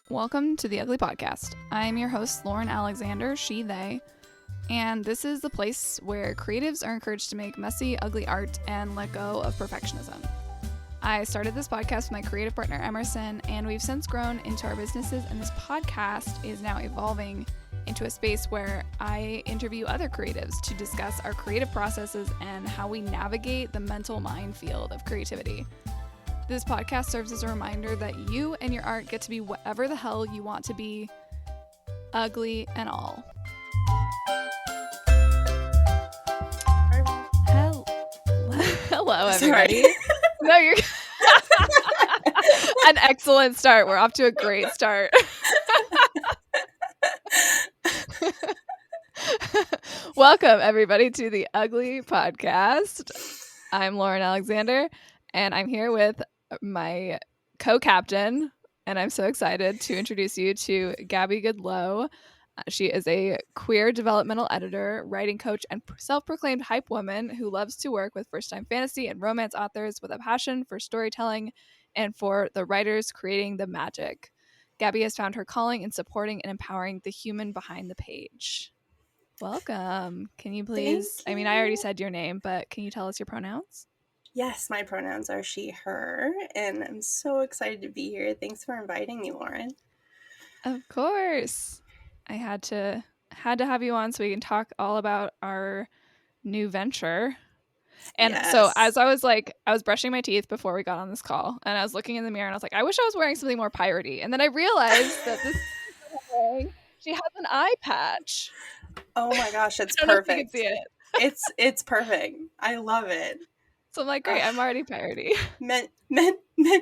Welcome to the Ugly Podcast. I'm your host, Lauren Alexander, she, they, and this is the place where creatives are encouraged to make messy, ugly art and let go of perfectionism. I started this podcast with my creative partner, Emerson, and we've since grown into our businesses, and this podcast is now evolving into a space where I interview other creatives to discuss our creative processes and how we navigate the mental minefield of creativity. This podcast serves as a reminder that you and your art get to be whatever the hell you want to be, ugly and all. Hello, everybody. Sorry. No, you're an excellent start. We're off to a great start. Welcome, everybody, to the Ugly Podcast. I'm Lauren Alexander, and I'm here with my co-captain, and I'm so excited to introduce you to Gabby Goodloe. She is a queer developmental editor, writing coach, and self-proclaimed hype woman who loves to work with first-time fantasy and romance authors with a passion for storytelling and for the writers creating the magic. Gabby has found her calling in supporting and empowering the human behind the page. Welcome. Can you please, I already said your name, but can you tell us your pronouns? Yes, my pronouns are she, her, and I'm so excited to be here. Thanks for inviting me, Lauren. Of course. I had to have you on so we can talk all about our new venture. And so as I was brushing my teeth before we got on this call, and I was looking in the mirror and I was like, I wish I was wearing something more piratey. And then I realized that this she has an eye patch. Oh my gosh, it's I don't perfect. know if you can see it. It's perfect. I love it. So I'm like, great, I'm already piratey. Meant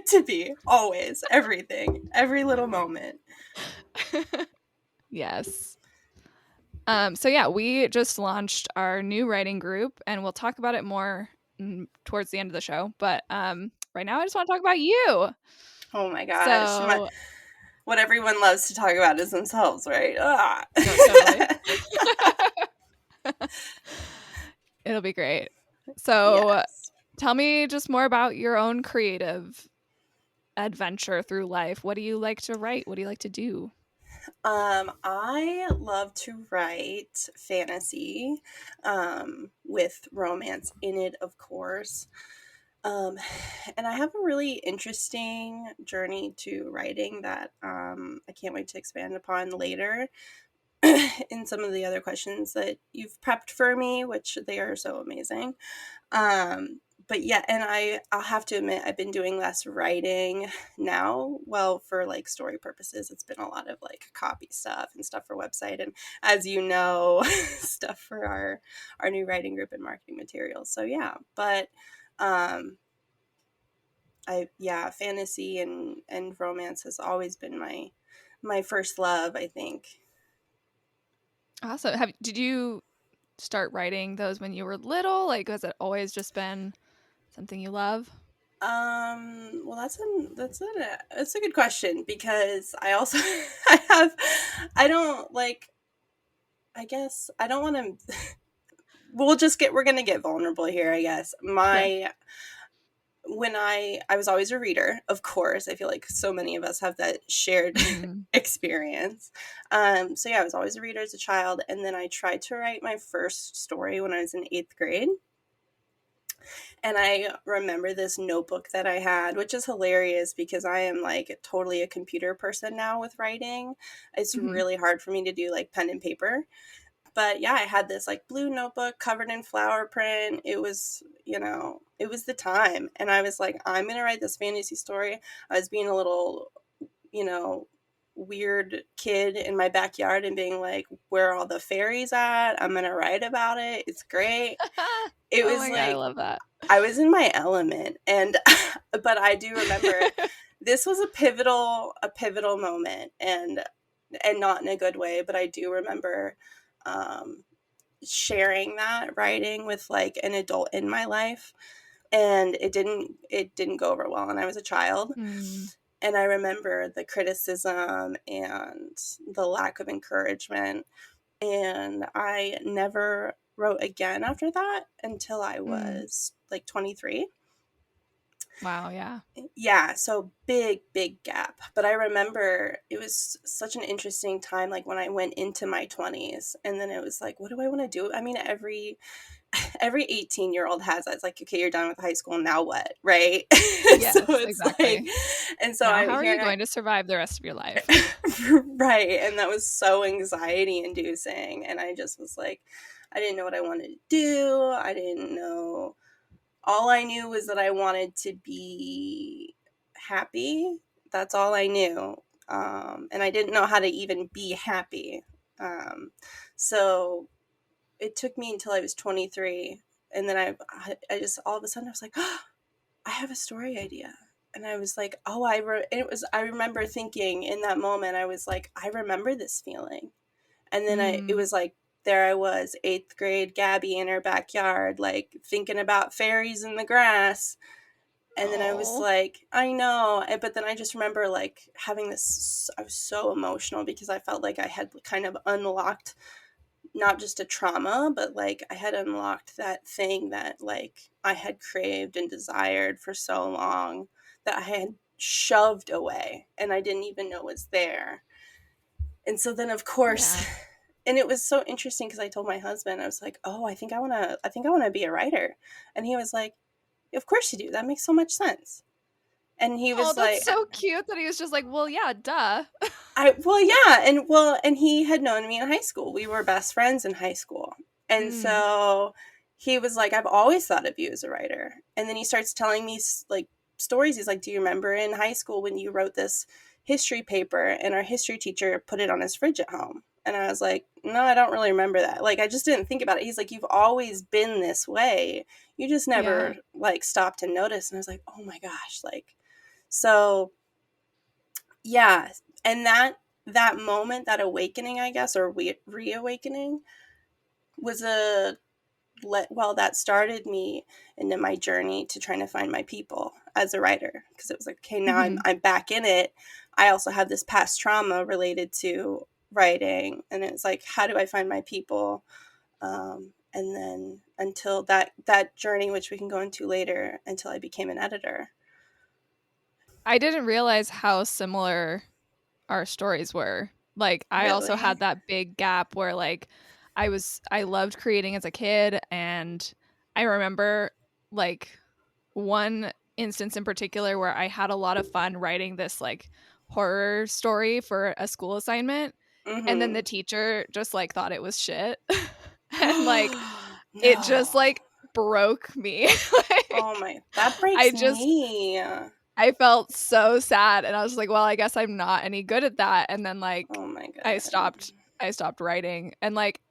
to be. Always. Everything. Every little moment. Yes. So yeah, we just launched our new writing group, and we'll talk about it more towards the end of the show. But right now, I just want to talk about you. Oh my gosh. What everyone loves to talk about is themselves, right? Totally. It'll be great. So yes. Tell me just more about your own creative adventure through life. What do you like to write? What do you like to do? I love to write fantasy, with romance in it, of course. And I have a really interesting journey to writing that I can't wait to expand upon later in some of the other questions that you've prepped for me, which they are so amazing. But yeah, and I'll have to admit, I've been doing less writing now. Well, for like story purposes, it's been a lot of like copy stuff and stuff for website. And as you know, stuff for our new writing group and marketing materials. So yeah, but fantasy and romance has always been my first love, I think. Awesome. Did you start writing those when you were little? Like, has it always just been something you love? Well, that's a good question, because I also we're going to get vulnerable here, I guess. When I was always a reader, of course. I feel like so many of us have that shared experience. So yeah, I was always a reader as a child. And then I tried to write my first story when I was in 8th grade. And I remember this notebook that I had, which is hilarious because I am like totally a computer person now with writing. It's really hard for me to do like pen and paper. But yeah, I had this like blue notebook covered in flower print. It was, it was the time. And I was like, I'm going to write this fantasy story. I was being a little, weird kid in my backyard and being like, where are all the fairies at? I'm going to write about it. It's great. It was God, I love that. I was in my element. But I do remember this was a pivotal moment, and not in a good way, but I do remember sharing that writing with like an adult in my life, and it didn't go over well, and I was a child. And I remember the criticism and the lack of encouragement, and I never wrote again after that until I was like 23. Wow, yeah. Yeah, so big gap. But I remember it was such an interesting time, like when I went into my 20s, and then it was like, what do I want to do? I mean, every 18-year-old has that. It's like, okay, you're done with high school, now what? Right? So Yes, it's like, exactly. and so Now, I how are here you and I going to survive the rest of your life? right, and that was so anxiety inducing, and I just was like, I didn't know what I wanted to do. I didn't know. All I knew was that I wanted to be happy. That's all I knew. And I didn't know how to even be happy. So it took me until I was 23. And then I just, all of a sudden, I was like, oh, I have a story idea. And I was like, oh, I remember thinking in that moment, I was like, I remember this feeling. And then it Mm. was like, there I was, eighth grade Gabby in her backyard, like thinking about fairies in the grass. And then I was Oh, like, I know. But then I just remember like having this, I was so emotional because I felt like I had kind of unlocked not just a trauma, but like I had unlocked that thing that like I had craved and desired for so long that I had shoved away and I didn't even know was there. And so then of course, yeah. and it was so interesting because I told my husband, I was like, "Oh, I think I want to be a writer." And he was like, "Of course you do. That makes so much sense." And he Oh, was that's like, so cute that he was just like, well, yeah, duh. and he had known me in high school. We were best friends in high school. And Mm. so he was like, I've always thought of you as a writer. And then he starts telling me like stories. He's like, do you remember in high school when you wrote this history paper and our history teacher put it on his fridge at home? And I was like, no, I don't really remember that. Like, I just didn't think about it. He's like, you've always been this way. You just Yeah. never like stopped and noticed. And I was like, oh my gosh. Like, so yeah, and that moment, that awakening, I guess, or reawakening, was that started me into my journey to trying to find my people as a writer, because it was like, okay, now I'm Hmm. I'm back in it. I also have this past trauma related to writing, and it's like, how do I find my people? And then until that journey, which we can go into later, until I became an editor. I didn't realize how similar our stories were. Like, I also Really? had that big gap where like I loved creating as a kid, and I remember like one instance in particular where I had a lot of fun writing this like horror story for a school assignment, and then the Mm-hmm. teacher just like thought it was shit. And like it just No. like broke me. Oh Like my, that I breaks just me. I felt so sad, and I was like, well, I guess I'm not any good at that. And then like Oh my I god. stopped I stopped writing, and like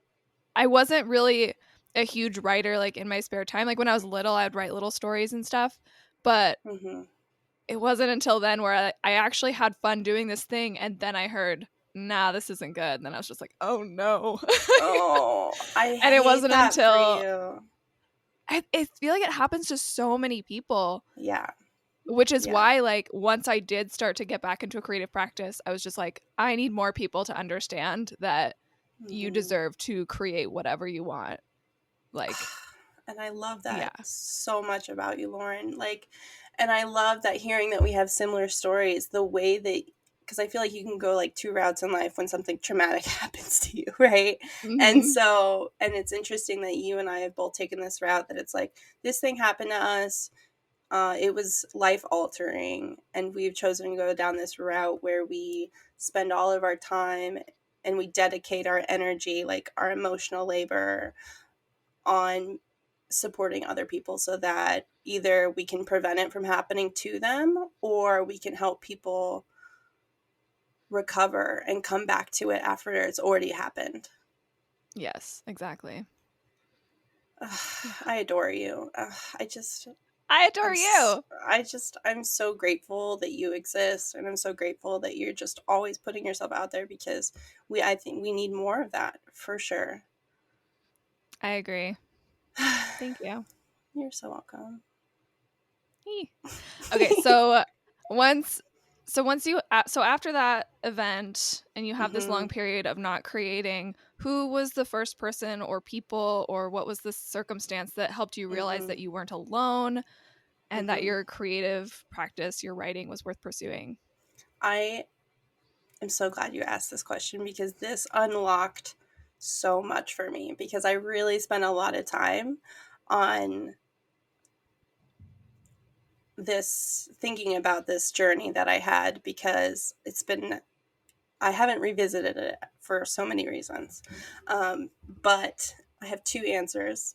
I wasn't really a huge writer like in my spare time. Like when I was little, I'd write little stories and stuff, but Hmm. it wasn't until then where I actually had fun doing this thing, and then I heard, nah, this isn't good. And then I was just like, oh no. Oh, I And it hate wasn't that for until you. I feel like it happens to so many people, Yeah, which is yeah. why like once I did start to get back into a creative practice, I was just like, I need more people to understand that you Hmm. deserve to create whatever you want. Like, And I love yeah. that so much about you, Lauren. Like, and I love that hearing that we have similar stories, the way that, because I feel like you can go like two routes in life when something traumatic happens to you, right? And Hmm. so, and it's interesting that you and I have both taken this route, that it's like, this thing happened to us. It was life altering, and we've chosen to go down this route where we spend all of our time and we dedicate our energy, like our emotional labor, on supporting other people so that either we can prevent it from happening to them or we can help people recover and come back to it after it's already happened. Yes, exactly. Ugh, Yeah. I adore you. I just I adore you. I'm so grateful that you exist, and I'm so grateful that you're just always putting yourself out there, because I think we need more of that for sure. I agree. Thank you. You're so welcome. Eeh. Okay, so once once you so after that event and you have this long Hmm. period of not creating, who was the first person or people, or what was the circumstance that helped you realize Hmm. that you weren't alone? and that your creative practice, your writing was worth pursuing? I am so glad you asked this question because this unlocked so much for me, because I really spent a lot of time on this, thinking about this journey that I had, because I haven't revisited it for so many reasons. But I have two answers.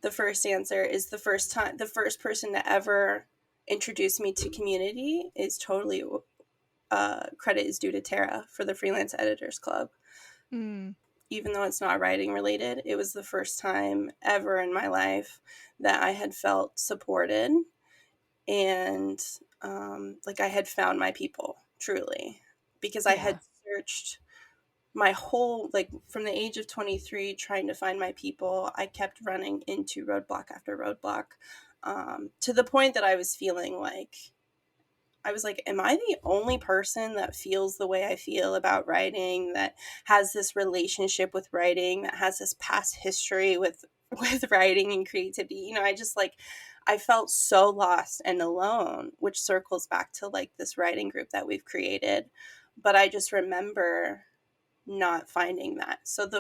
The first answer is the first person to ever introduce me to community is totally, credit is due to Tara for the Freelance Editors Club. Even though it's not writing related, it was the first time ever in my life that I had felt supported, and like I had found my people, truly, because I had searched my whole, like, from the age of 23 trying to find my people. I kept running into roadblock after roadblock, to the point that I was feeling like, I was like, am I the only person that feels the way I feel about writing, that has this relationship with writing, that has this past history with writing and creativity? You know, I just, like, I felt so lost and alone, which circles back to, like, this writing group that we've created. But I just remember not finding that. So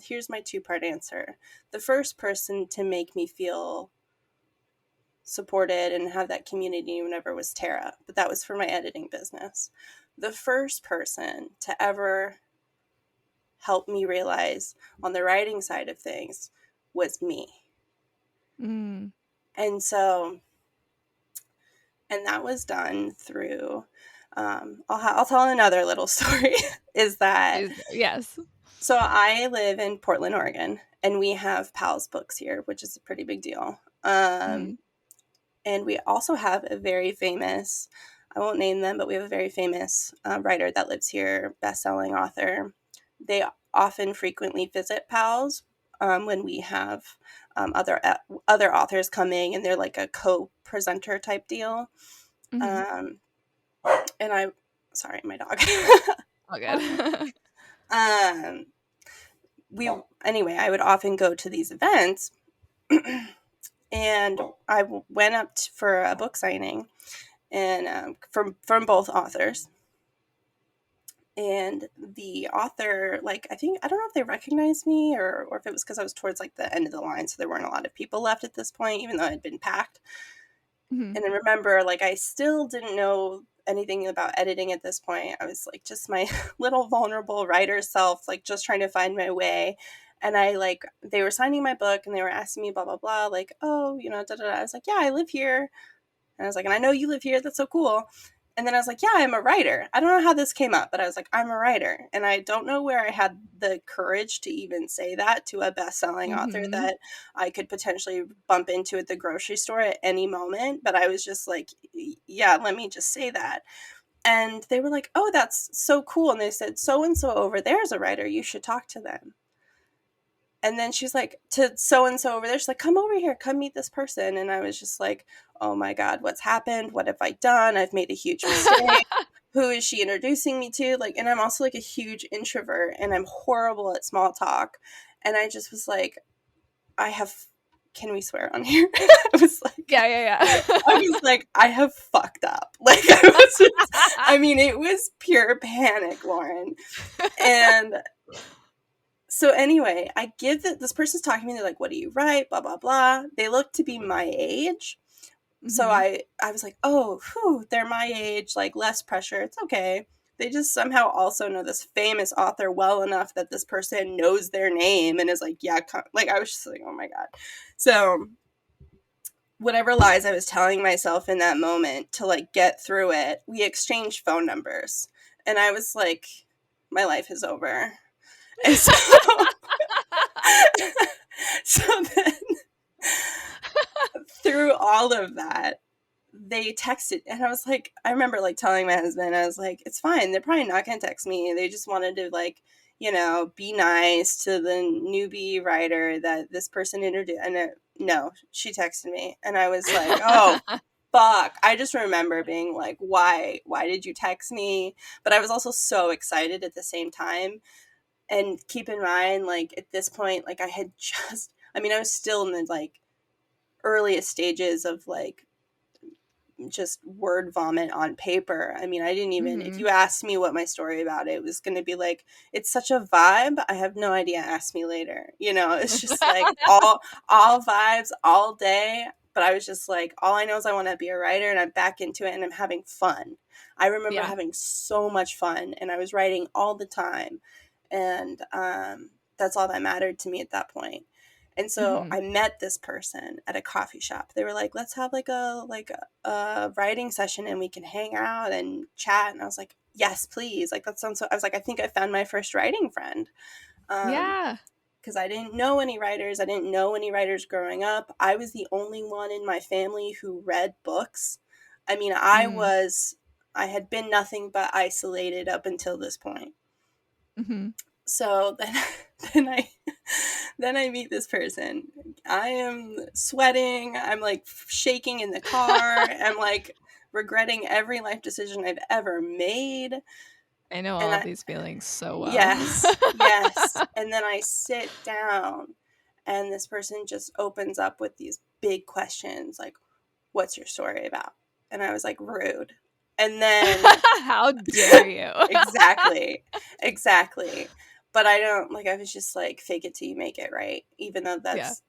here's my two-part answer. The first person to make me feel supported and have that community whenever was Tara, but that was for my editing business. The first person to ever help me realize on the writing side of things was me. And so, and that was done through, I'll tell another little story. Is that, yes, so I live in Portland, Oregon, and we have Pals Books here, which is a pretty big deal. And we also have a very famous, I won't name them, but we have a very famous writer that lives here, best-selling author. They often frequently visit Pals when we have other authors coming, and they're like a co-presenter type deal. And sorry, my dog. All good. Anyway, I would often go to these events, and I went up for a book signing, and from both authors. And the author, like, I don't know if they recognized me, or if it was because I was towards, like, the end of the line, so there weren't a lot of people left at this point, even though it had been packed. And I remember, like, I still didn't know anything about editing at this point. I was, like, just my little vulnerable writer self, like, just trying to find my way. And they were signing my book, and they were asking me blah, blah, blah, like, oh, you know, da, da, da. I was like, yeah, I live here. And I was like, and I know you live here. That's so cool. And then I was like, yeah, I'm a writer. I don't know how this came up, but I was like, I'm a writer. And I don't know where I had the courage to even say that to a best-selling author that I could potentially bump into at the grocery store at any moment. But I was just like, yeah, let me just say that. And they were like, oh, that's so cool. And they said, so-and-so over there is a writer. You should talk to them. And then she's like, to so-and-so over there, she's like, come over here, come meet this person. And I was just like, oh my God, what's happened? What have I done? I've made a huge mistake. Who is she introducing me to? Like, and I'm also, like, a huge introvert, and I'm horrible at small talk. And I just was like, can we swear on here? I was like, yeah. I was like, I have fucked up. Like, it was pure panic, Lauren. And so anyway, I give this person's talking to me. They're like, what do you write? Blah, blah, blah. They look to be my age. So I was like, oh, they're my age, like, less pressure. It's okay. They just somehow also know this famous author well enough that this person knows their name and is like, yeah, like, I was just like, oh my God. So whatever lies I was telling myself in that moment to, like, get through it, we exchanged phone numbers. And I was like, my life is over. And so, so then through all of that, they texted, and I was like, I remember, like, telling my husband, I was like, it's fine. They're probably not going to text me. They just wanted to, like, you know, be nice to the newbie writer that this person introduced. And no, she texted me, and I was like, oh, fuck. I just remember being like, why did you text me? But I was also so excited at the same time. And keep in mind, like, at this point, like, I was still in the, like, earliest stages of like just word vomit on paper. I mean, I didn't even, if you asked me what my story about it was going to be like, it's such a vibe. I have no idea. Ask me later. You know, it's just like all vibes all day. But I was just like, all I know is I want to be a writer, and I'm back into it, and I'm having fun. I remember having so much fun, and I was writing all the time. And that's all that mattered to me at that point. And so I met this person at a coffee shop. They were like, let's have like a writing session and we can hang out and chat. And I was like, yes, please. Like, that sounds so, I was like, I think I found my first writing friend. Because I didn't know any writers. I didn't know any writers growing up. I was the only one in my family who read books. I mean, I had been nothing but isolated up until this point. So then I meet this person. I am sweating. I'm like shaking in the car. I'm like regretting every life decision I've ever made. I know all of these feelings so well. Yes. And then I sit down and this person just opens up with these big questions like, what's your story about? And I was like, rude. And then how dare you? Exactly. But I don't, like, I was just like, fake it till you make it, right? Even though that's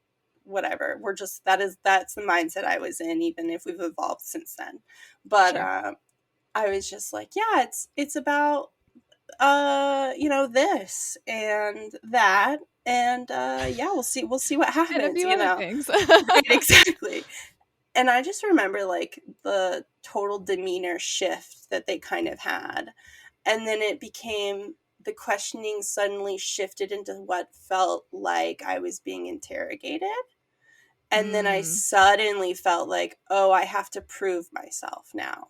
whatever. We're just, that's the mindset I was in, even if we've evolved since then. But I was just like, yeah, it's about this and that, and we'll see what happens, and a few other things. Right, exactly. And I just remember like the total demeanor shift that they kind of had. And then it became, the questioning suddenly shifted into what felt like I was being interrogated. And then I suddenly felt like, oh, I have to prove myself now.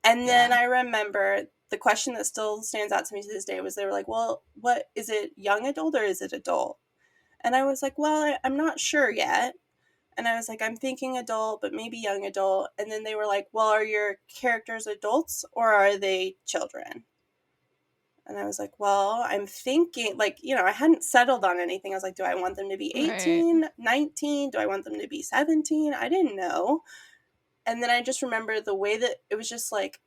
And then I remember the question that still stands out to me to this day was, they were like, well, what is it, young adult or is it adult? And I was like, well, I'm not sure yet. And I was like, I'm thinking adult, but maybe young adult. And then they were like, well, are your characters adults or are they children? And I was like, well, I'm thinking, like, I hadn't settled on anything. I was like, do I want them to be 18, 19? Do I want them to be 17? I didn't know. And then I just remember the way that it was just like,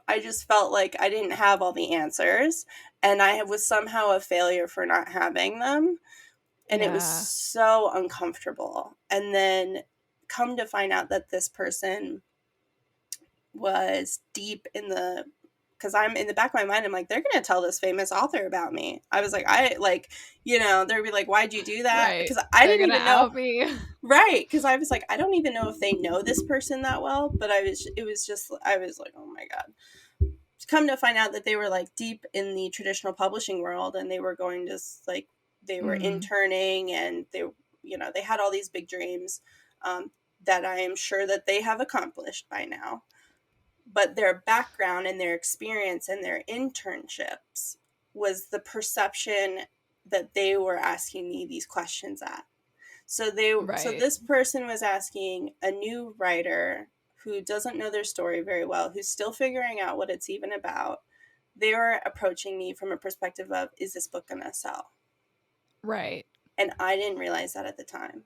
I just felt like I didn't have all the answers, and I was somehow a failure for not having them. And it was so uncomfortable. And then come to find out that this person was deep in the, because I'm in the back of my mind, I'm like, they're going to tell this famous author about me. I was like, they'd be like, why'd you do that? Because I didn't even know. Me. Right. Because I was like, I don't even know if they know this person that well, but I was like, oh my God. Come to find out that they were like deep in the traditional publishing world, and they were going to like, they were interning, and they had all these big dreams that I am sure that they have accomplished by now. But their background and their experience and their internships was the perception that they were asking me these questions at. So so this person was asking a new writer who doesn't know their story very well, who's still figuring out what it's even about. They were approaching me from a perspective of, is this book going to sell? Right. And I didn't realize that at the time.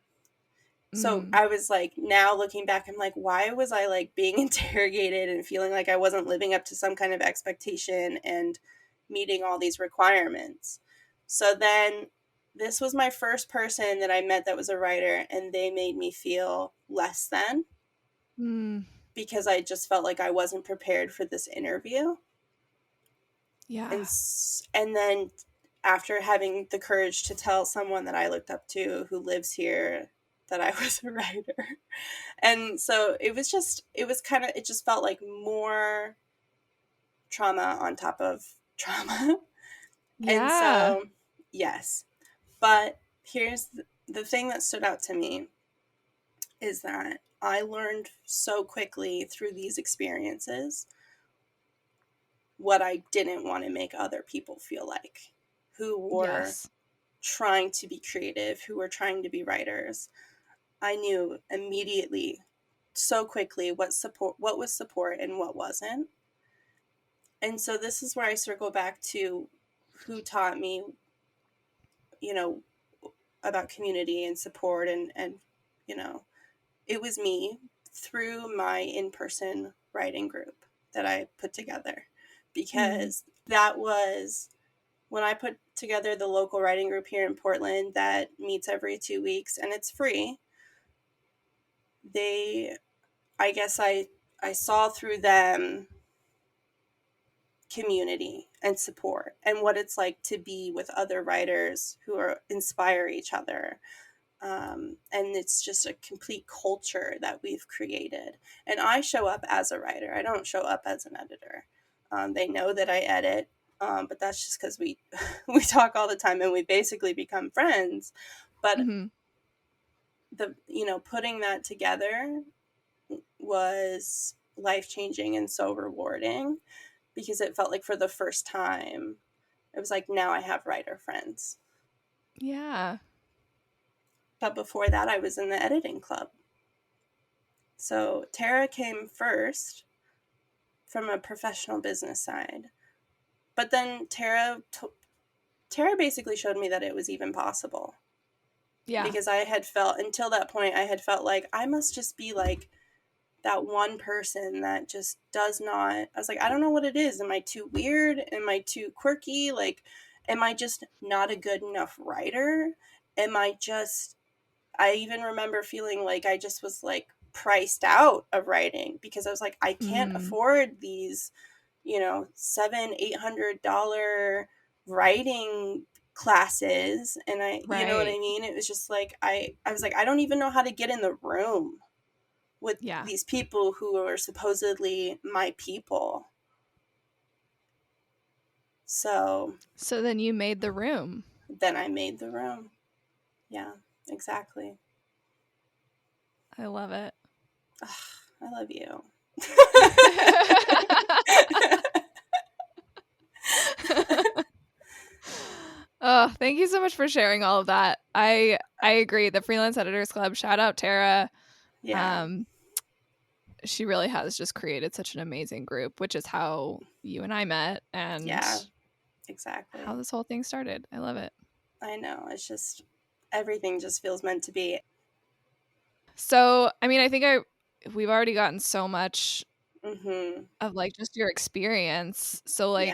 So I was like, now looking back, I'm like, why was I like being interrogated and feeling like I wasn't living up to some kind of expectation and meeting all these requirements? So then this was my first person that I met that was a writer, and they made me feel less than because I just felt like I wasn't prepared for this interview. Yeah. And then after having the courage to tell someone that I looked up to who lives here that I was a writer. And so it just felt like more trauma on top of trauma. Yeah. And so, yes. But here's the thing that stood out to me is that I learned so quickly through these experiences what I didn't want to make other people feel like, who were trying to be creative, who were trying to be writers. I knew immediately, so quickly, what was support and what wasn't. And so this is where I circle back to who taught me, about community and support, and it was me through my in-person writing group that I put together, because that was when I put together the local writing group here in Portland that meets every 2 weeks and it's free. I guess I saw through them community and support and what it's like to be with other writers who inspire each other. And it's just a complete culture that we've created. And I show up as a writer. I don't show up as an editor. They know that I edit, but that's just because we talk all the time and we basically become friends. But putting that together was life-changing and so rewarding, because it felt like for the first time, it was like, now I have writer friends. Yeah. But before that, I was in the editing club. So Tara came first from a professional business side. But then Tara basically showed me that it was even possible. Yeah. Because I had felt, until that point, I had felt like I must just be like that one person that just does not, I was like, I don't know what it is. Am I too weird? Am I too quirky? Like, am I just not a good enough writer? I even remember feeling like I just was like priced out of writing, because I was like, I can't afford these, $700-800 writing classes. And you know what I mean? It was just like, I was like, I don't even know how to get in the room with these people who are supposedly my people. So then you made the room. Then I made the room. Yeah, exactly. I love it. Ugh, I love you. Oh, thank you so much for sharing all of that. I agree. The Freelance Editors Club, shout out Tara. Yeah. She really has just created such an amazing group, which is how you and I met, and exactly how this whole thing started. I love it. I know. It's just, everything just feels meant to be. So, I mean, I think we've already gotten so much of like just your experience. So like,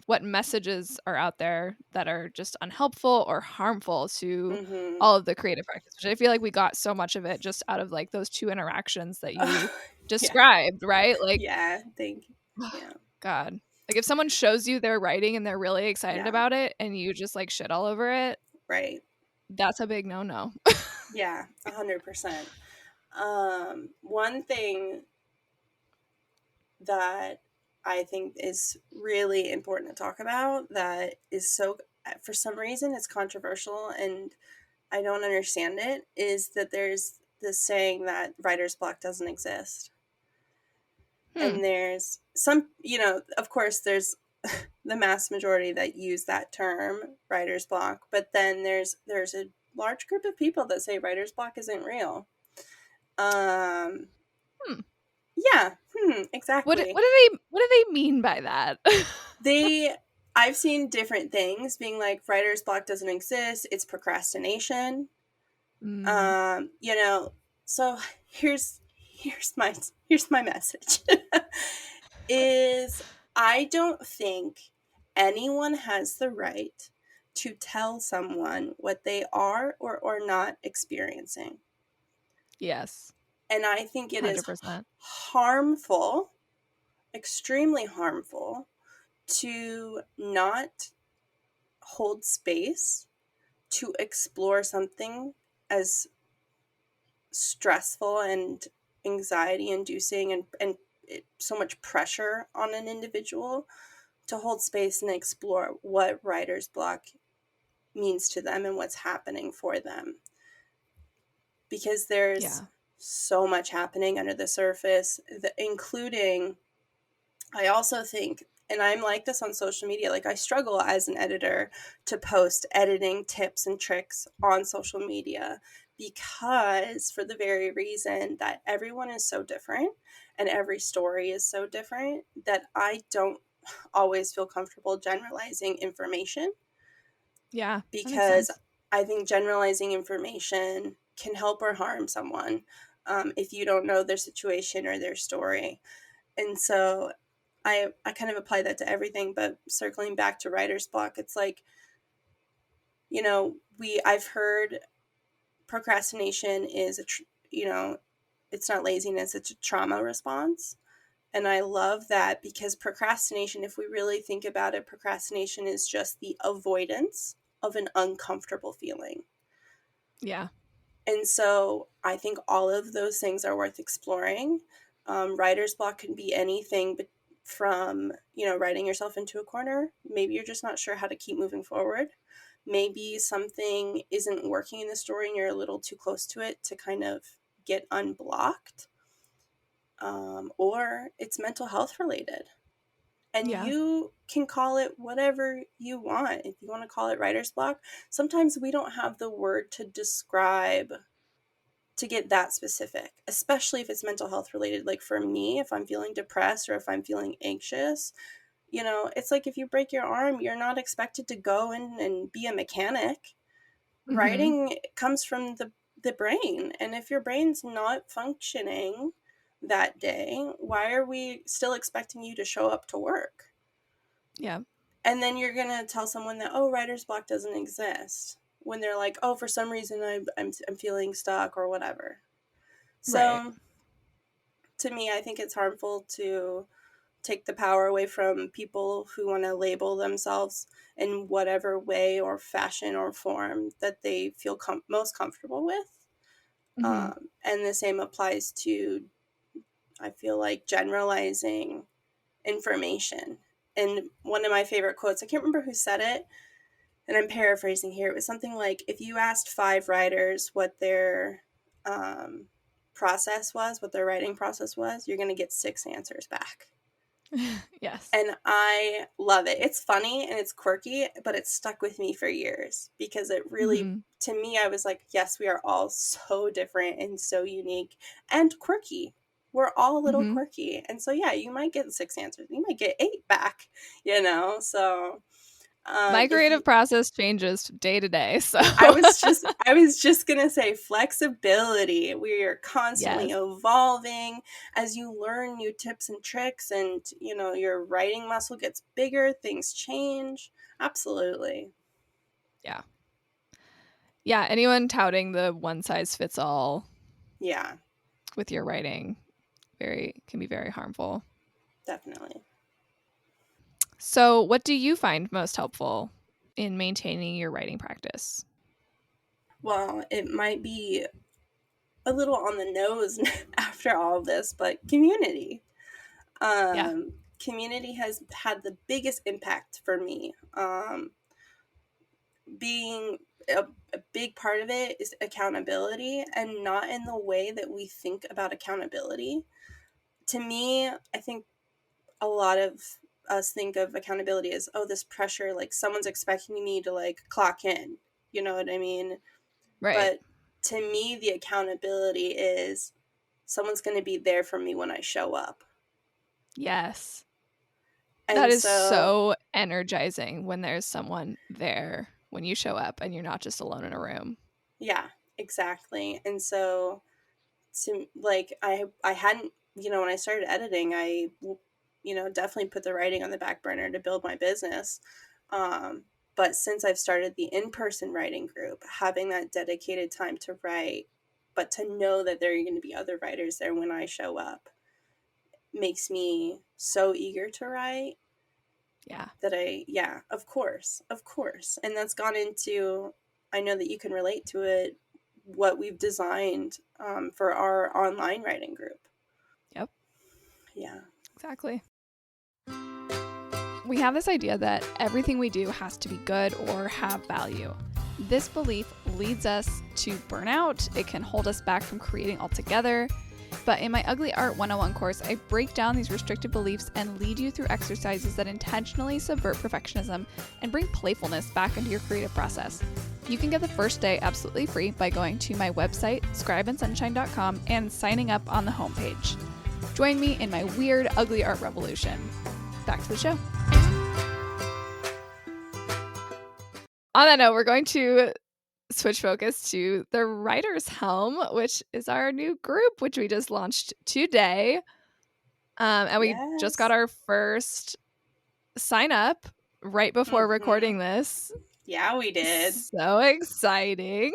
what messages are out there that are just unhelpful or harmful to all of the creative practice, which I feel like we got so much of it just out of like those two interactions that you described, right? Like, thank you. Yeah. God, like if someone shows you their writing and they're really excited about it and you just like shit all over it, right, that's a big no-no. Yeah, 100%. One thing that I think is really important to talk about, that is so, for some reason, it's controversial and I don't understand it, is that there's this saying that writer's block doesn't exist. And there's some, of course, there's the mass majority that use that term, writer's block, but then there's a large group of people that say writer's block isn't real. Yeah. Exactly. What do they mean by that? I've seen different things being like, writer's block doesn't exist, it's procrastination. So here's my message. Is I don't think anyone has the right to tell someone what they are or not experiencing. Yes. And I think it 100%. is harmful, extremely harmful, to not hold space to explore something as stressful and anxiety inducing and so much pressure on an individual, to hold space and explore what writer's block means to them and what's happening for them. Because there's so much happening under the surface, including, I also think, and I'm like this on social media, like I struggle as an editor to post editing tips and tricks on social media, because for the very reason that everyone is so different and every story is so different, that I don't always feel comfortable generalizing information. Yeah. Because I think generalizing information can help or harm someone if you don't know their situation or their story. And so I kind of apply that to everything, but circling back to writer's block, it's like, I've heard procrastination is it's not laziness, it's a trauma response. And I love that, because procrastination, if we really think about it, procrastination is just the avoidance of an uncomfortable feeling. Yeah. And so I think all of those things are worth exploring. Writer's block can be anything but from, writing yourself into a corner. Maybe you're just not sure how to keep moving forward. Maybe something isn't working in the story and you're a little too close to it to kind of get unblocked. Or it's mental health related. And Yeah. you can call it whatever you want. If you want to call it writer's block, sometimes we don't have the word to describe, to get that specific, especially if it's mental health related. Like for me, if I'm feeling depressed or if I'm feeling anxious, it's like if you break your arm, you're not expected to go in and be a mechanic. Mm-hmm. Writing comes from the brain. And if your brain's not functioning that day, why are we still expecting you to show up to work? Yeah. And then you're going to tell someone that, oh, writer's block doesn't exist, when they're like, oh, for some reason I'm feeling stuck or whatever. Right. So to me, I think it's harmful to take the power away from people who want to label themselves in whatever way or fashion or form that they feel most comfortable with. Mm-hmm. And the same applies to, I feel like, generalizing information. And one of my favorite quotes, I can't remember who said it, and I'm paraphrasing here. It was something like, if you asked 5 writers what their process was, what their writing process was, you're going to get 6 answers back. Yes. And I love it. It's funny and it's quirky, but it's stuck with me for years, because it really, Mm-hmm. to me, I was like, yes, we are all so different and so unique and quirky. We're all a little Mm-hmm. quirky. And so, yeah, you might get 6 answers. You might get 8 back, So My if creative process changes day to day. So I was just gonna say, flexibility. We are constantly yes. evolving as you learn new tips and tricks, and your writing muscle gets bigger, things change. Absolutely. Yeah. Yeah. Anyone touting the one size fits all Yeah, with your writing can be very harmful. definitely. So what do you find most helpful in maintaining your writing practice? Well, it might be a little on the nose after all of this, but community. Yeah. Community has had the biggest impact for me. Being a big part of it is accountability, and not in the way that we think about accountability. To me, I think a lot of us think of accountability as, oh, this pressure, like someone's expecting me to like clock in. You know what I mean? Right. But to me, the accountability is someone's going to be there for me when I show up. Yes. That And is so, so energizing when there's someone there when you show up and you're not just alone in a room. yeah, exactly. And so, to like, I hadn't, when I started editing, I definitely put the writing on the back burner to build my business. But since I've started the in-person writing group, having that dedicated time to write, but to know that there are going to be other writers there when I show up, makes me so eager to write. Yeah. That yeah, of course. And that's gone into, I know that you can relate to it, what we've designed for our online writing group. Yep. Yeah. Exactly. We have this idea that everything we do has to be good or have value. This belief leads us to burnout. It can hold us back from creating altogether. But in my Ugly Art 101 course, I break down these restrictive beliefs and lead you through exercises that intentionally subvert perfectionism and bring playfulness back into your creative process. You can get the first day absolutely free by going to my website, scribeandsunshine.com, and signing up on the homepage. Join me in my weird, ugly art revolution. Back to the show. On that note, we're going to switch focus to the Writer's Helm, which is our new group, which we just launched today. And we just got our first sign up right before recording this. Yeah, we did. So exciting.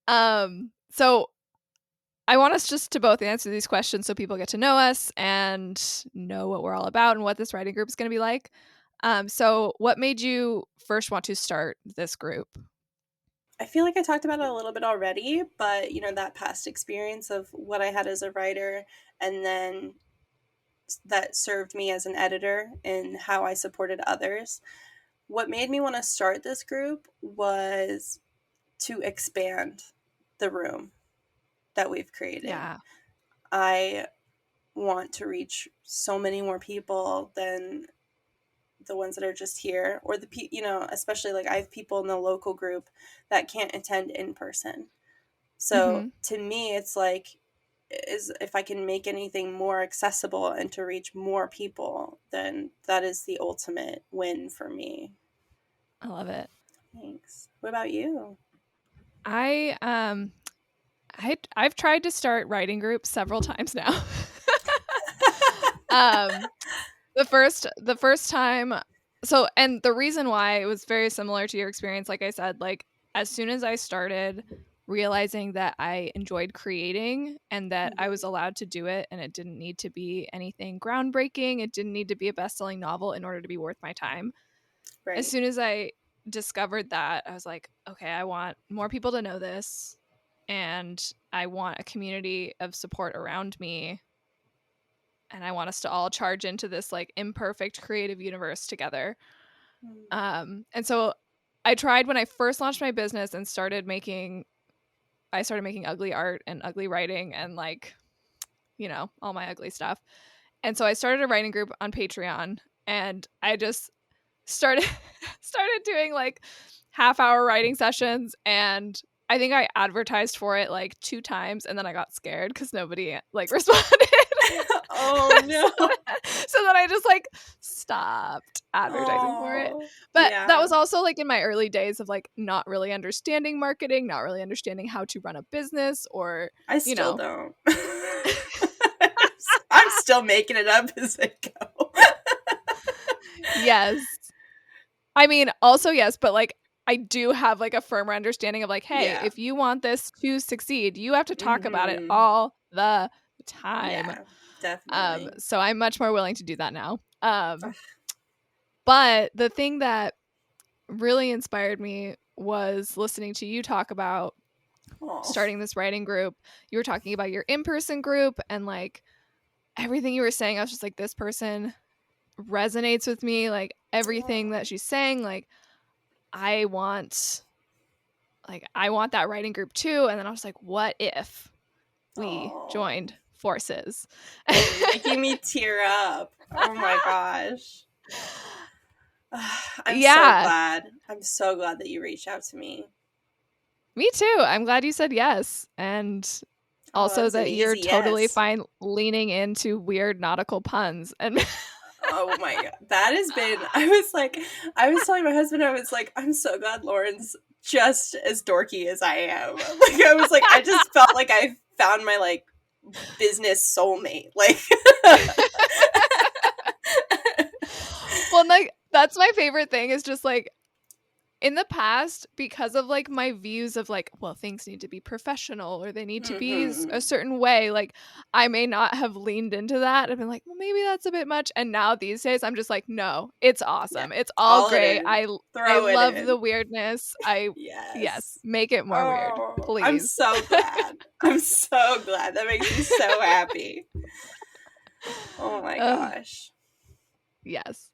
So I want us just to both answer these questions so people get to know us and know what we're all about and what this writing group is going to be like. So what made you first want to start this group? I feel like I talked about it a little bit already, but that past experience of what I had as a writer, and then that served me as an editor in how I supported others. What made me want to start this group was to expand the room that we've created. Yeah. I want to reach so many more people than the ones that are just here, or especially like I have people in the local group that can't attend in person. So to me, it's like, if I can make anything more accessible and to reach more people, then that is the ultimate win for me. I love it. Thanks. What about you? I've tried to start writing groups several times now. The first time, so, and the reason why it was very similar to your experience, like I said, like as soon as I started realizing that I enjoyed creating and that I was allowed to do it, and it didn't need to be anything groundbreaking, it didn't need to be a best-selling novel in order to be worth my time. Right. As soon as I discovered that, I was like, okay, I want more people to know this, and I want a community of support around me, and I want us to all charge into this like imperfect creative universe together. And so I tried when I first launched my business and started making ugly art and ugly writing and like, all my ugly stuff. And so I started a writing group on Patreon, and I just started doing like half-hour writing sessions, and I think I advertised for it like 2 times, and then I got scared because nobody like responded. Oh no. So then I just like stopped advertising for it. But that was also like in my early days of like not really understanding marketing, not really understanding how to run a business, or I still don't. I'm still making it up as I go. Yes. I mean, also yes, but like I do have like a firmer understanding of like, hey, if you want this to succeed, you have to talk about it all the time. Yeah, definitely. So I'm much more willing to do that now. But the thing that really inspired me was listening to you talk about starting this writing group. You were talking about your in-person group, and like everything you were saying, I was just like, this person resonates with me. Like everything that she's saying, like I want that writing group too. And then I was like, what if we joined forces? You're making me tear up. Oh my gosh. I'm so glad that you reached out to me. Me too. I'm glad you said yes. And also that you're totally fine leaning into weird nautical puns. And oh my God. That has been, I was telling my husband, I was like, I'm so glad Lauren's just as dorky as I am. Like, I was like, I just felt like I found my like business soulmate. Like, well, like, that's my favorite thing is just like, in the past, because of like my views of like, well, things need to be professional or they need to be a certain way, like I may not have leaned into that. I've been like, well, maybe that's a bit much. And now these days I'm just like, no, it's awesome. Yeah, it's all great. I love the weirdness. Yes, make it more weird, please. I'm so glad. I'm so glad. That makes me so happy. Oh my gosh. Yes.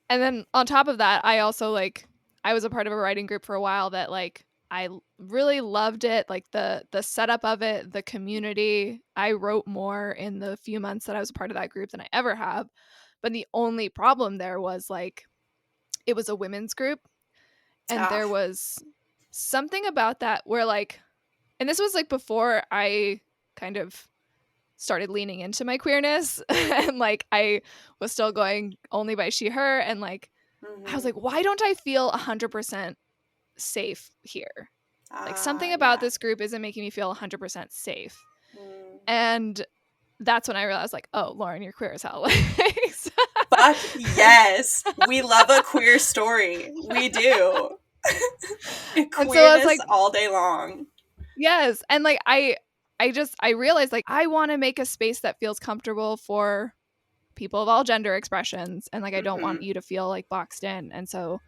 And then on top of that, I also like, I was a part of a writing group for a while that like I really loved it, like the setup of it, the community. I wrote more in the few months that I was a part of that group than I ever have. But the only problem there was like it was a women's group, and there was something about that where like, and this was like before I kind of started leaning into my queerness and like I was still going only by she, her, and like I was like, why don't I feel 100% safe here. Like Ah, something about yeah. this group isn't making me feel 100% safe. Mm. And that's when I realized, like, oh, Lauren, you're queer as hell. Fuck yes. We love a queer story. We do. And so I was Queerness like, all day long. yes. And like I realized, like, I want to make a space that feels comfortable for people of all gender expressions, and like I don't want Mm-hmm. you to feel like boxed in. And so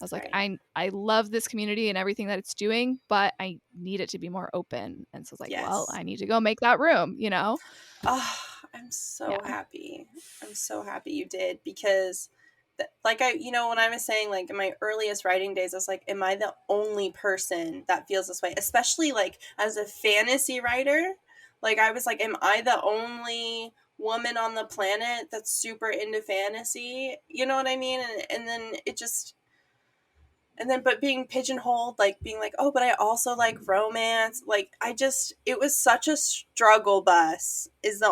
I was like, Right. I love this community and everything that it's doing, but I need it to be more open. And so it's like, well, Yes. I need to go make that room, you know? Oh, I'm so Yeah. happy. I'm so happy you did because like when I was saying like in my earliest writing days, I was like, am I the only person that feels this way? Especially like as a fantasy writer, like I was like, am I the only woman on the planet that's super into fantasy? You know what I mean? And then it just but being pigeonholed, like being like, oh, but I also like romance, like it was such a struggle bus is the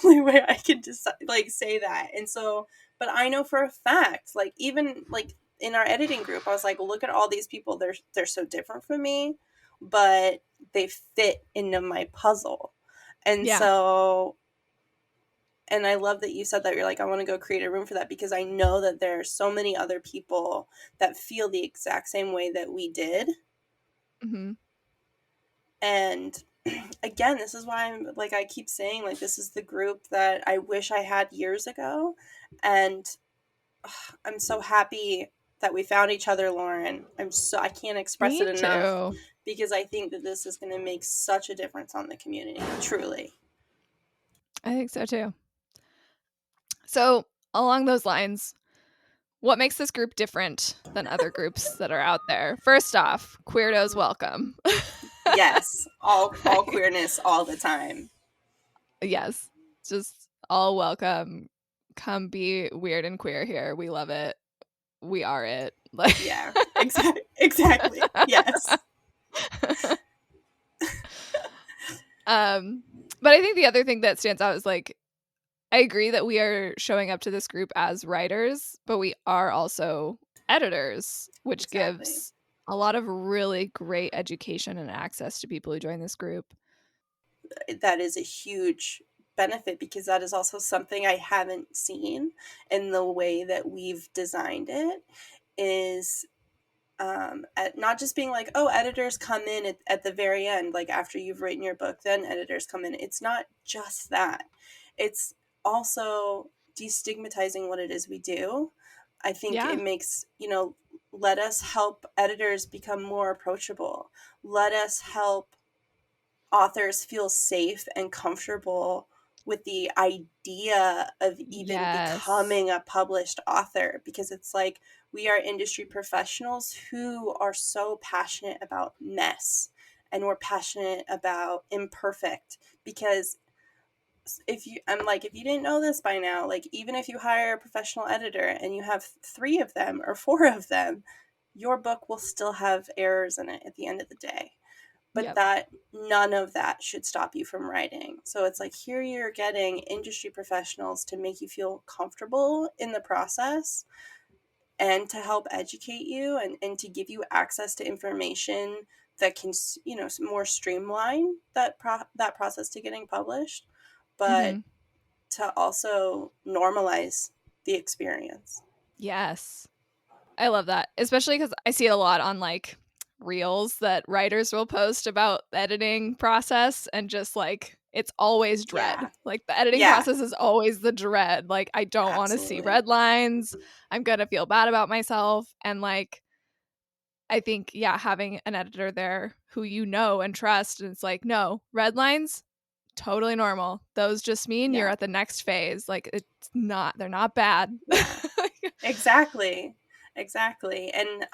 only way I could decide, like say that. And so but I know for a fact, like even like in our editing group, I was like, look at all these people, they're so different from me, but they fit into my puzzle. And Yeah. so and I love that you said that you're like, I want to go create a room for that because I know that there are so many other people that feel the exact same way that we did. Mm-hmm. And again, this is why I'm like, I keep saying, like, this is the group that I wish I had years ago. And I'm so happy that we found each other, Lauren. I can't express it Me enough too. because I think that this is going to make such a difference on the community, truly. I think so too. So along those lines, what makes this group different than other groups that are out there? First off, queerdos welcome. Yes, all Like, queerness all the time. yes, just all welcome. Come be weird and queer here. We love it. We are it. Like, Yeah, exactly. Yes. um, but I think the other thing that stands out is like I agree that we are showing up to this group as writers, but we are also editors, which Exactly. gives a lot of really great education and access to people who join this group. That is a huge benefit because that is also something I haven't seen in the way that we've designed it is at not just being like, oh, editors come in at the very end, like after you've written your book, then editors come in. It's not just that. It's also destigmatizing what it is we do. I think Yeah. it makes, let us help editors become more approachable. Let us help authors feel safe and comfortable with the idea of even Yes. becoming a published author because it's like we are industry professionals who are so passionate about mess and we're passionate about imperfect because if you didn't know this by now, like even if you hire a professional editor and you have 3 of them or 4 of them, your book will still have errors in it at the end of the day, but Yep. that none of that should stop you from writing. So it's like here you're getting industry professionals to make you feel comfortable in the process and to help educate you and to give you access to information that can more streamline that process to getting published, but Mm-hmm. to also normalize the experience. Yes. I love that, especially because I see it a lot on like reels that writers will post about the editing process and just like it's always dread. Yeah. Like the editing Yeah, process is always the dread. Like I don't want to see absolutely. red lines. I'm going to feel bad about myself. And like, I think, yeah, having an editor there who you know and trust, and it's like, no, red lines, totally normal. Those just mean you're Yeah. at the next phase. Like it's not, they're not bad. Yeah. Exactly. Exactly. And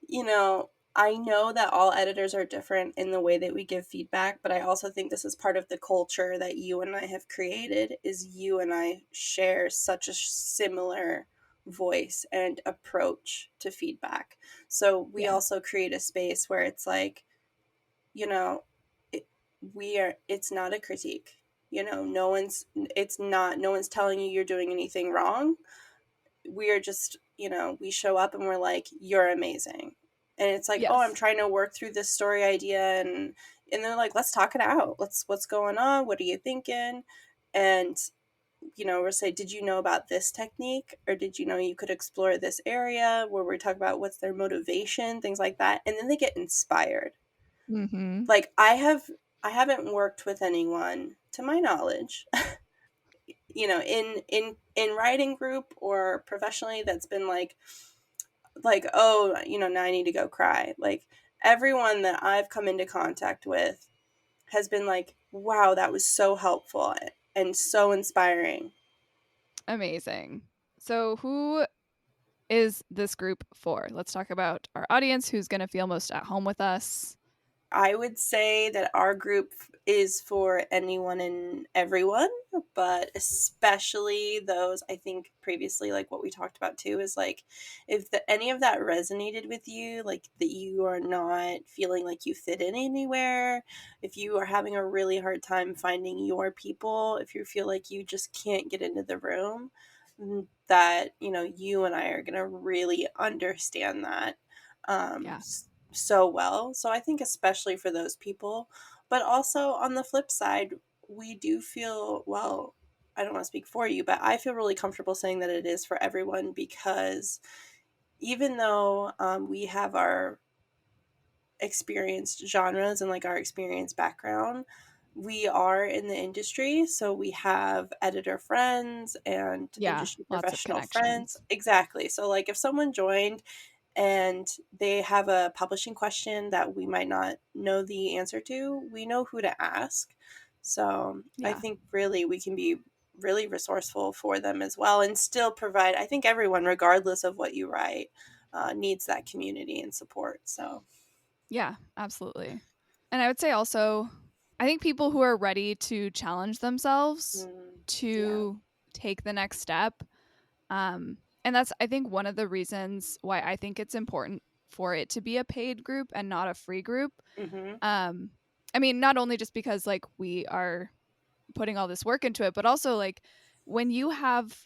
you know, I know that all editors are different in the way that we give feedback, but I also think this is part of the culture that you and I have created is you and I share such a similar voice and approach to feedback. So we Yeah. also create a space where it's like, you know, it, it's not a critique. No one's telling you you're doing anything wrong. We are just, we show up and we're like, you're amazing. And it's like, oh, I'm Yes. trying to work through this story idea, and they're like, let's talk it out. What's going on? What are you thinking? And we'll say, did you know about this technique, or did you know you could explore this area, where we talk about what's their motivation, things like that, and then they get inspired. Mm-hmm. Like, I haven't worked with anyone, to my knowledge, in writing group or professionally, that's been like, oh, now I need to go cry. Like, everyone that I've come into contact with has been like, wow, that was so helpful and so inspiring. Amazing. So, who is this group for? Let's talk about our audience, who's going to feel most at home with us. I would say that our group is for anyone and everyone, but especially those, I think previously, like what we talked about too, is like, if any of that resonated with you, like that you are not feeling like you fit in anywhere, if you are having a really hard time finding your people, if you feel like you just can't get into the room, that, you and I are going to really understand that. Um, Yeah. so well. So I think especially for those people, but also on the flip side, we do feel, well, I don't want to speak for you, but I feel really comfortable saying that it is for everyone, because even though we have our experienced genres and like our experienced background, we are in the industry, so we have editor friends and Yeah. industry Lots of professional friends. connections. Exactly. So like, if someone joined and they have a publishing question that we might not know the answer to, we know who to ask. So I Yeah. think really we can be really resourceful for them as well, and still provide, I think everyone, regardless of what you write, needs that community and support. So Yeah, absolutely. And I would say also, I think people who are ready to challenge themselves yeah. to take the next step. And that's, I think, one of the reasons why I think it's important for it to be a paid group and not a free group. Mm-hmm. Um, I mean, not only just because like we are putting all this work into it, but also like when you have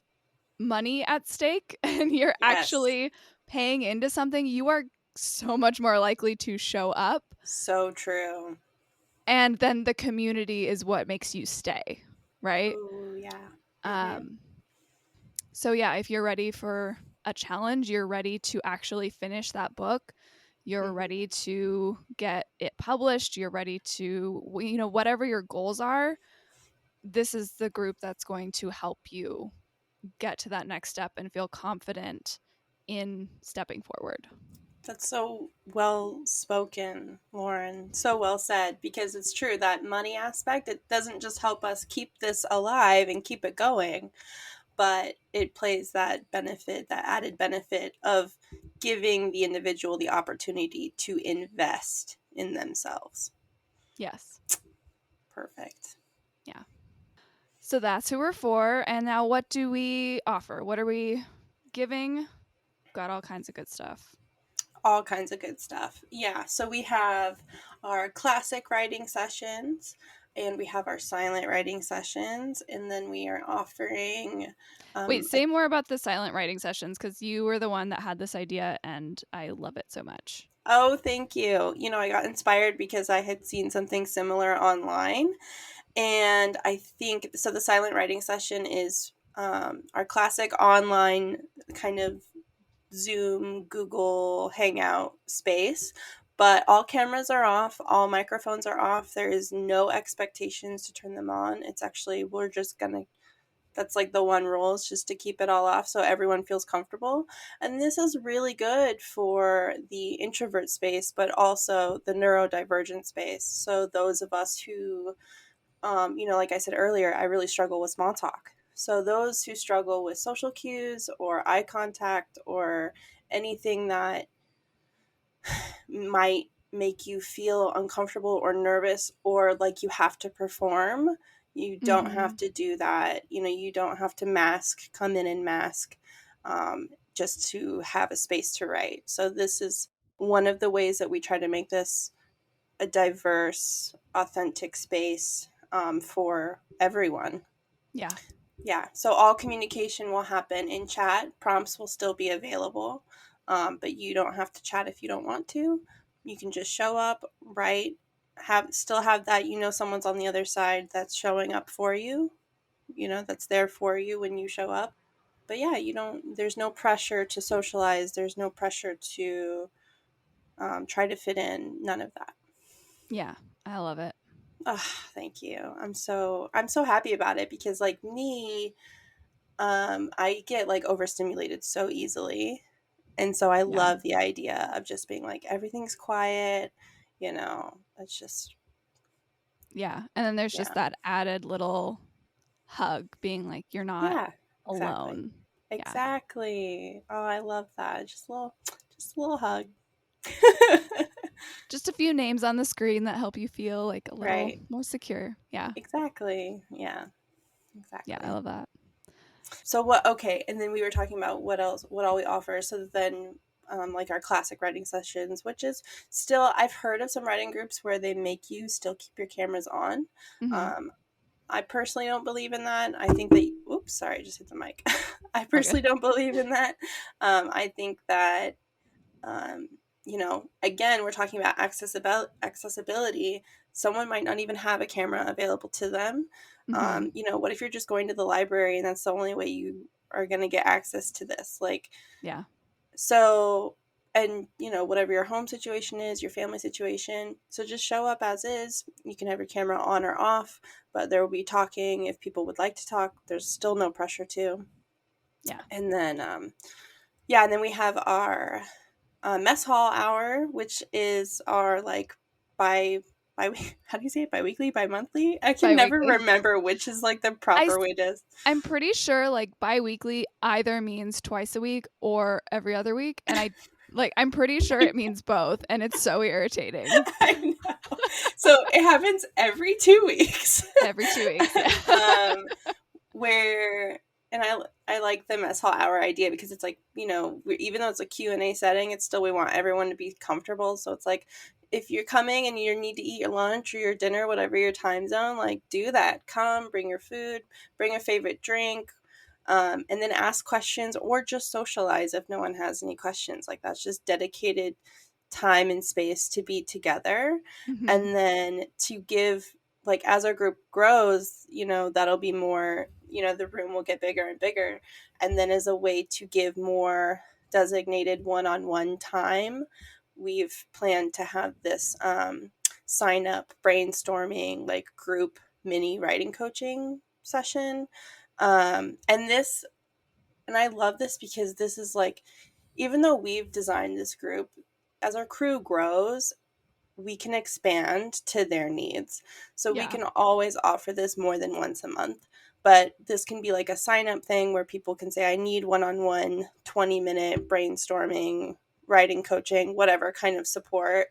money at stake and you're Yes. actually paying into something, you are so much more likely to show up. So true. And then the community is what makes you stay, right? Oh yeah. Mm-hmm. Um, so yeah, if you're ready for a challenge, you're ready to actually finish that book, you're Mm-hmm. ready to get it published, you're ready to, whatever your goals are, this is the group that's going to help you get to that next step and feel confident in stepping forward. That's so well spoken, Lauren. So well said, because it's true, that money aspect, it doesn't just help us keep this alive and keep it going, but it plays that benefit, that added benefit of giving the individual the opportunity to invest in themselves. Yes. Perfect. Yeah. So that's who we're for. And now what do we offer? What are we giving? Got all kinds of good stuff. All kinds of good stuff. Yeah, so we have our classic writing sessions, and we have our silent writing sessions, and then we are offering Wait, um, a, say more about the silent writing sessions because you were the one that had this idea and I love it so much. oh, thank you. I got inspired because I had seen something similar online, and I think so. The silent writing session is our classic online kind of Zoom, Google Hangout space, but all cameras are off, all microphones are off. There is no expectations to turn them on. It's actually, we're just gonna, that's like the one rule, is just to keep it all off so everyone feels comfortable. And this is really good for the introvert space, but also the neurodivergent space. So those of us who, like I said earlier, I really struggle with small talk. So those who struggle with social cues or eye contact or anything that might make you feel uncomfortable or nervous or like you have to perform, you don't have Mm-hmm. to do that. You don't have to come in and mask, just to have a space to write. So this is one of the ways that we try to make this a diverse, authentic space, for everyone. Yeah. Yeah, so all communication will happen in chat. Prompts will still be available. but you don't have to chat if you don't want to. You can just show up, write, still have that, someone's on the other side that's showing up for you, that's there for you when you show up. But yeah, there's no pressure to socialize. There's no pressure to try to fit in. None of that. Yeah, I love it. Oh, thank you. I'm so happy about it because like me, I get like overstimulated so easily. And so I Yeah. love the idea of just being like everything's quiet, it's just Yeah. And then there's just yeah. that added little hug being like you're not Yeah, exactly. alone. Yeah. Exactly. Oh, I love that. Just a little hug. Just a few names on the screen that help you feel like a little Right. more secure. Yeah. Exactly. Yeah. Yeah, I Exactly. love that. So okay, and then we were talking about what all we offer. So then like our classic writing sessions, which is still, I've heard of some writing groups where they make you still keep your cameras on. Mm-hmm. Um, I personally don't believe in that. I think that, oops, sorry, I just hit the mic. I All good. personally don't believe in that. I think that, um, again, we're talking about accessibility. Someone might not even have a camera available to them. Mm-hmm. What if you're just going to the library and that's the only way you are going to get access to this? Like, Yeah. so, and whatever your home situation is, your family situation, so just show up as is. You can have your camera on or off, but there will be talking if people would like to talk. There's still no pressure to. Yeah. And then yeah, and then we have our mess hall hour, which is our like by how do you say it, bi-weekly, bi-monthly? I can never Bi-weekly. remember which is like the I proper way to. I'm pretty sure like bi-weekly either means twice a week or every other week, and I'm pretty sure it means both, and it's so irritating. I know. So it happens every 2 weeks. Every 2 weeks. Yeah. um, where and I like the mess hall hour idea because it's like, even though it's a Q&A setting, it's still, we want everyone to be comfortable. So it's like, if you're coming and you need to eat your lunch or your dinner, whatever your time zone, like do that. Come, bring your food, bring a favorite drink, and then ask questions or just socialize if no one has any questions. Like that's just dedicated time and space to be together. Mm-hmm. And then to give, like, as our group grows, that'll be more, the room will get bigger and bigger. And then as a way to give more designated one-on-one time, we've planned to have this sign up brainstorming like group mini writing coaching session. And I love this because this is like, even though we've designed this group, as our crew grows, we can expand to their needs. So we Yeah. can always offer this more than once a month. But this can be like a sign up thing where people can say, I need one on one, 20-minute brainstorming, writing coaching, whatever kind of support.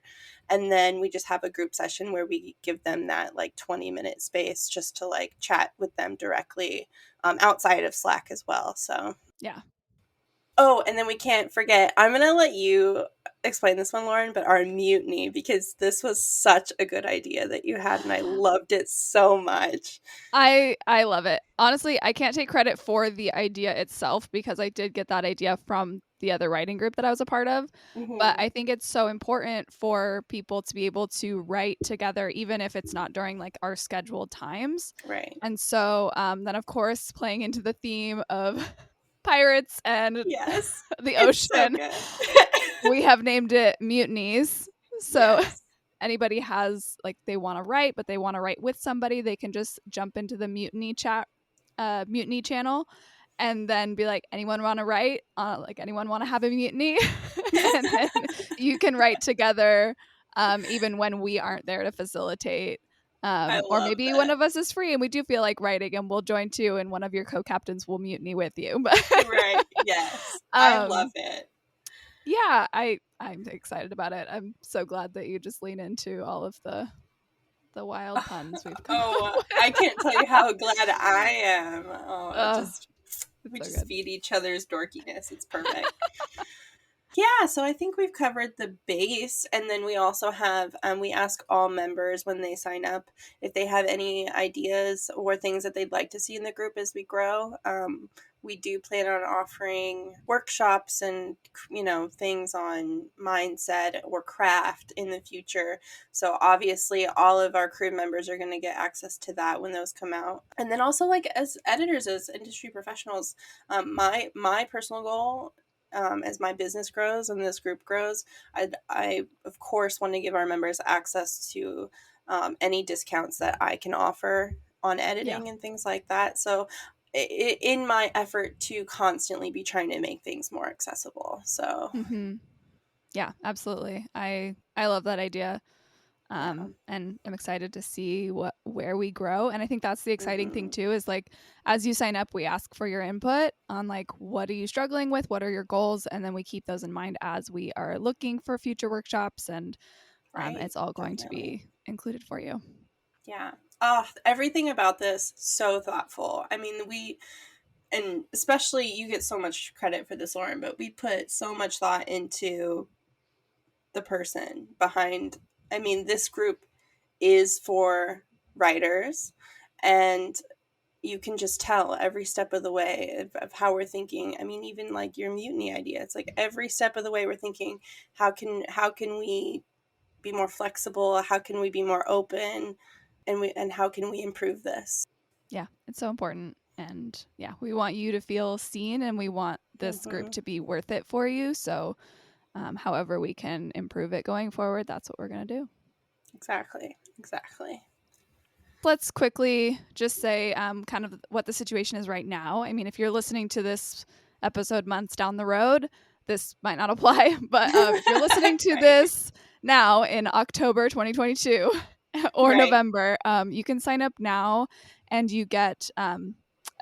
And then we just have a group session where we give them that like 20-minute space just to like chat with them directly, outside of Slack as well. So. Yeah. Oh, and then we can't forget, I'm going to let you explain this one, Lauren, but our mutiny, because this was such a good idea that you had, and I loved it so much. I love it. Honestly, I can't take credit for the idea itself because I did get that idea from the other writing group that I was a part of. But Mm-hmm. I think it's so important for people to be able to write together, even if it's not during like our scheduled times. Right. And so then, of course, playing into the theme of pirates and Yes. the It's so ocean, good. we have named it mutinies. So Yes. anybody has like they want to write but they want to write with somebody, they can just jump into the mutiny channel and then be like, anyone want to write, like anyone want to have a mutiny? And then you can write together, even when we aren't there to facilitate, I or love maybe one that. of us is free and we do feel like writing and we'll join too, and one of your co-captains will mutiny with you. But Right. Yes. I love um it. yeah, I'm excited about it. I'm so glad that you just lean into all of the wild puns we've come up Oh, with. I can't tell you how glad I am. Oh, Oh, it's we so just good. feed each other's dorkiness. It's perfect. Yeah, so I think we've covered the base, and then we also have, we ask all members when they sign up if they have any ideas or things that they'd like to see in the group as we grow. we do plan on offering workshops and, things on mindset or craft in the future. So obviously all of our crew members are going to get access to that when those come out. And then also, like, as editors, as industry professionals, my personal goal, as my business grows and this group grows, I of course want to give our members access to any discounts that I can offer on editing and things like that. So in my effort to constantly be trying to make things more accessible. So yeah, absolutely. I love that idea. And I'm excited to see where we grow. And I think that's the exciting thing too, is like, as you sign up, we ask for your input on like, what are you struggling with? What are your goals? And then we keep those in mind as we are looking for future workshops, and it's all going to be included for you. Yeah. Everything about this, so thoughtful. I mean, and especially you get so much credit for this, Lauren, but we put so much thought into the person behind. I mean, this group is for writers, and you can just tell every step of the way of how we're thinking. I mean, even like your mutiny idea, it's like every step of the way we're thinking, how can we be more flexible? How can we be more open? And how can we improve this? Yeah, it's so important. And yeah, we want you to feel seen, and we want this group to be worth it for you. So however we can improve it going forward, that's what we're going to do. Exactly. Let's quickly just say kind of what the situation is right now. I mean, if you're listening to this episode months down the road, this might not apply. But if you're listening to this now in October 2022 or November, you can sign up now, and you get a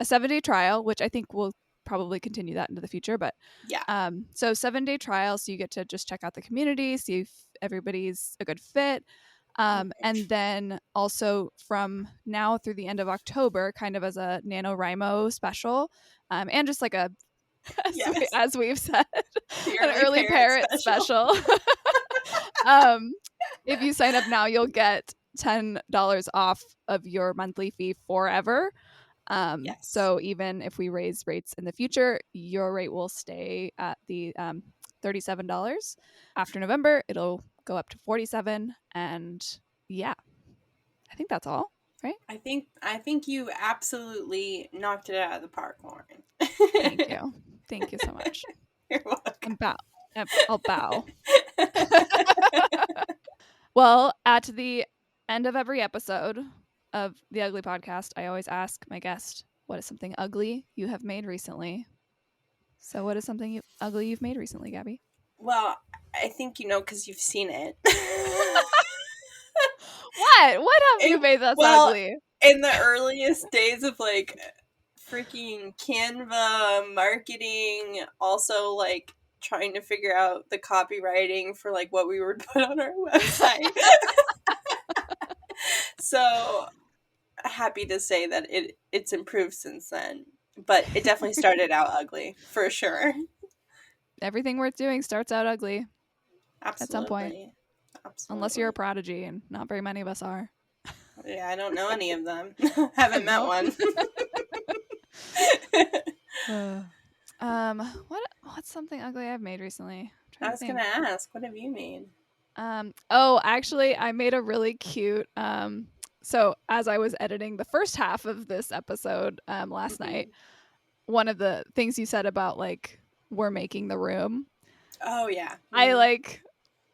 7-day trial, which I think will probably continue that into the future. But so 7-day trial, so you get to just check out the community, see if everybody's a good fit. And then also from now through the end of October, kind of as a NaNoWriMo special, and just like as we've said, an early parent special. If you sign up now, you'll get $10 off of your monthly fee forever. So even if we raise rates in the future, your rate will stay at the $37. After November, it'll go up to $47, and yeah, I think that's all, right? I think you absolutely knocked it out of the park, Lauren. Thank you so much. You're welcome. I'll bow. Well, at the end of every episode of the Ugly Podcast, I always ask my guest, what is something ugly you have made recently? So what is something ugly you've made recently, Gabby? Well, I think you know because you've seen it. What have you made that's ugly? In the earliest days of like freaking Canva marketing, also like trying to figure out the copywriting for like what we would put on our website. So happy to say that it's improved since then, but it definitely started out ugly for sure. Everything worth doing starts out ugly. Absolutely. At some point. Absolutely. Unless you're a prodigy, and not very many of us are. Yeah, I don't know any of them. Haven't met one. What's something ugly I've made recently? I was gonna ask, what have you made? Actually, I made a really cute. So as I was editing the first half of this episode last night, one of the things you said about like we're making the room. Oh yeah. I like.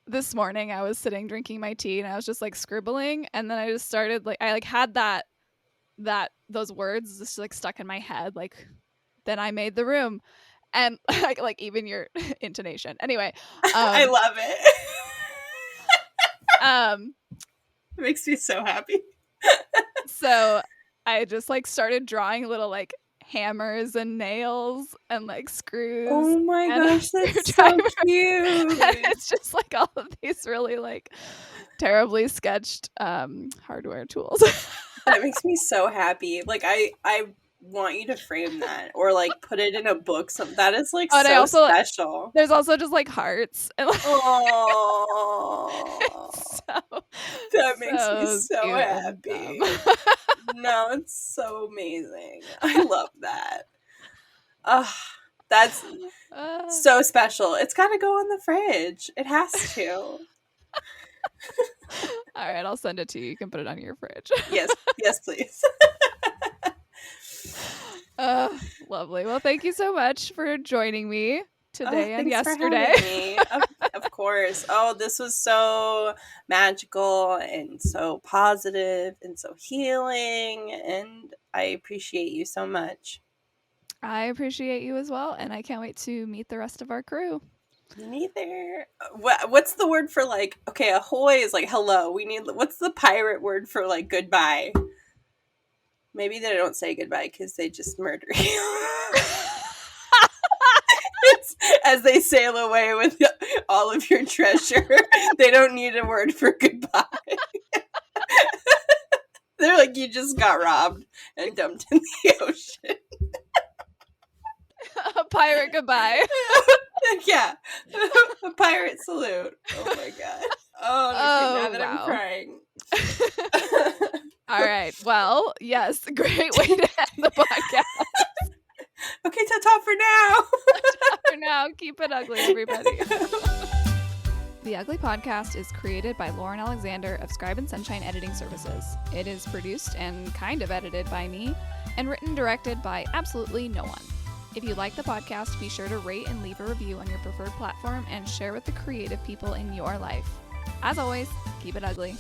This morning I was sitting drinking my tea, and I was just like scribbling, and then I just started like I like had those words just like stuck in my head, like then I made the room, and like even your intonation. Anyway, I love it. It makes me so happy. So I just like started drawing little like hammers and nails and like screws. Oh my gosh, that's so cute. It's just like all of these really like terribly sketched hardware tools. That makes me so happy. Like I want you to frame that or like put it in a book. That is like so special. There's also just like hearts. And, like, that makes me so happy. No, it's so amazing. I love that. Oh, that's Uh, so special. It's got to go on the fridge. It has to. all right, I'll send it to you. You can put it on your fridge. Yes, yes, please. Lovely. Well, thank you so much for joining me Oh, today and thanks for yesterday. having me. Of course. Oh, this was so magical and so positive and so healing. And I appreciate you so much. I appreciate you as well, and I can't wait to meet the rest of our crew. Me neither. What's the word for like, okay, ahoy is like hello. What's the pirate word for like goodbye? Maybe they don't say goodbye because they just murder you. It's as they sail away with all of your treasure. They don't need a word for goodbye. They're like, you just got robbed and dumped in the ocean. A pirate goodbye. Yeah. A pirate salute. Oh my god. Oh, okay, now that I'm wow. crying. All right. Well, yes, great way to end the podcast. Okay, ta-ta for now. For now, keep it ugly, everybody. The Ugly Podcast is created by Lauren Alexander of Scribe and Sunshine Editing Services. It is produced and kind of edited by me, and written and directed by absolutely no one. If you like the podcast, be sure to rate and leave a review on your preferred platform and share with the creative people in your life. As always, keep it ugly.